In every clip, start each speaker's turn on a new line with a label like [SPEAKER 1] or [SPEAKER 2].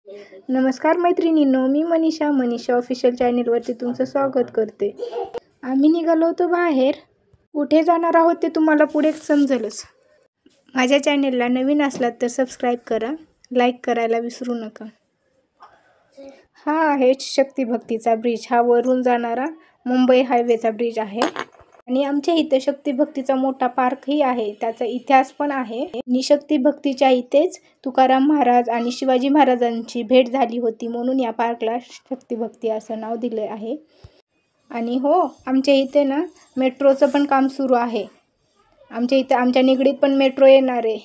[SPEAKER 1] नमस्कार मैत्रिणींनो, मी मनीषा ऑफिशियल चॅनेलवरती तुमचं स्वागत करते. आम्ही निघालो होतो बाहेर. कुठे जाणार आहोत ते तुम्हाला पुढे समजेलच. माझ्या चॅनेलला नवीन असलात तर सबस्क्राईब करा, लाईक करायला विसरू नका. हा आहे शक्तिभक्तीचा ब्रिज. हा वरून जाणारा मुंबई हायवेचा ब्रिज आहे. आणि आमच्या इथे शक्तिभक्तीचा मोठा पार्कही आहे. त्याचा इतिहास पण आहे. आणि शक्तिभक्तीच्या इथेच तुकाराम महाराज आणि शिवाजी महाराजांची भेट झाली होती, म्हणून या पार्कला शक्तिभक्ती असं नाव दिले आहे. आणि हो, आमच्या इथे ना मेट्रोचं पण काम सुरू आहे. आमच्या इथे आमच्या निगडीत पण मेट्रो येणार आहे.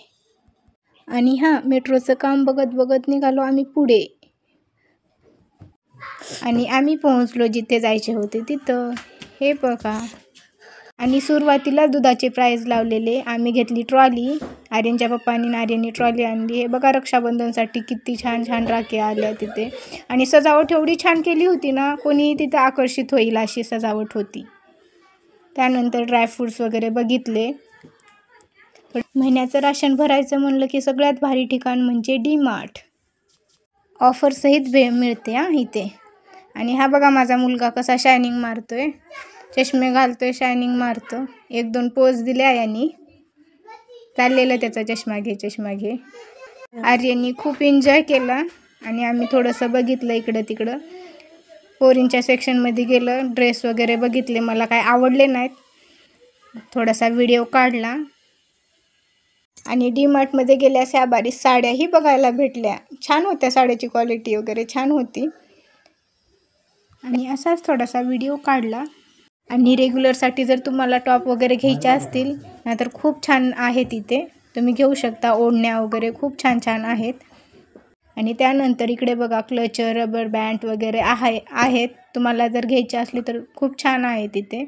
[SPEAKER 1] आणि मेट्रोचं काम बघत बघत निघालो आम्ही पुढे. आणि आम्ही पोहोचलो जिथे जायचे होते तिथं. हे बघा. आणि सुरुवातीला दुधाचे प्राईज लावलेले. आम्ही घेतली ट्रॉली. आर्यनच्या पप्पांनी आर्यनने ट्रॉली आणली. हे बघा, रक्षाबंधनसाठी किती छान छान राखी आल्या तिथे. आणि सजावट एवढी छान केली होती ना, कोणी तिथे आकर्षित होईल अशी सजावट होती. त्यानंतर ड्रायफ्रूट्स वगैरे बघितले. महिन्याचं राशन भरायचं म्हणलं की सगळ्यात भारी ठिकाण म्हणजे डी-मार्ट. ऑफरसहित मिळते इथे. आणि हा बघा माझा मुलगा कसा शायनिंग मारतोय. चष्मे घालतोय, शायनिंग मारतो. 1-2 पोज दिल्या यांनी. चाललेलं त्याचा चष्मा घे. आर्यननी खूप एन्जॉय केला. आणि आम्ही थोडंसं बघितलं इकडं तिकडं. पोरींच्या सेक्शनमध्ये गेलं, ड्रेस वगैरे बघितले. मला काय आवडले नाहीत. थोडासा व्हिडिओ काढला. आणि डी-मार्टमध्ये गेल्यास या बारीक साड्याही बघायला भेटल्या. छान होत्या, साड्याची क्वालिटी वगैरे छान होती. आणि असाच थोडासा व्हिडिओ काढला. आणि रेग्युलरसाठी जर तुम्हाला टॉप वगैरे घ्यायचे असतील नाहीतर खूप छान आहेत इथे, तुम्ही घेऊ शकता. ओढण्या वगैरे खूप छान छान आहेत. आणि त्यानंतर इकडे बघा क्लचर, रबर बँड वगैरे आहेत. तुम्हाला जर घ्यायचे असले तर खूप छान आहे तिथे,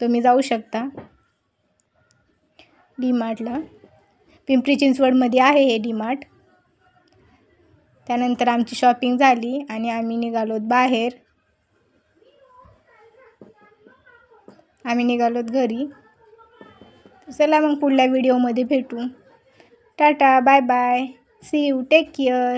[SPEAKER 1] तुम्ही जाऊ शकता डी-मार्टला. पिंपरी चिंचवडमध्ये आहे हे डी-मार्ट. त्यानंतर आमची शॉपिंग झाली आणि आम्ही निघालोत बाहेर. आम्ही निघालोत घरी. चला मग पुढल्या व्हिडिओमध्ये भेटू. Tata, bye bye, see you, take care.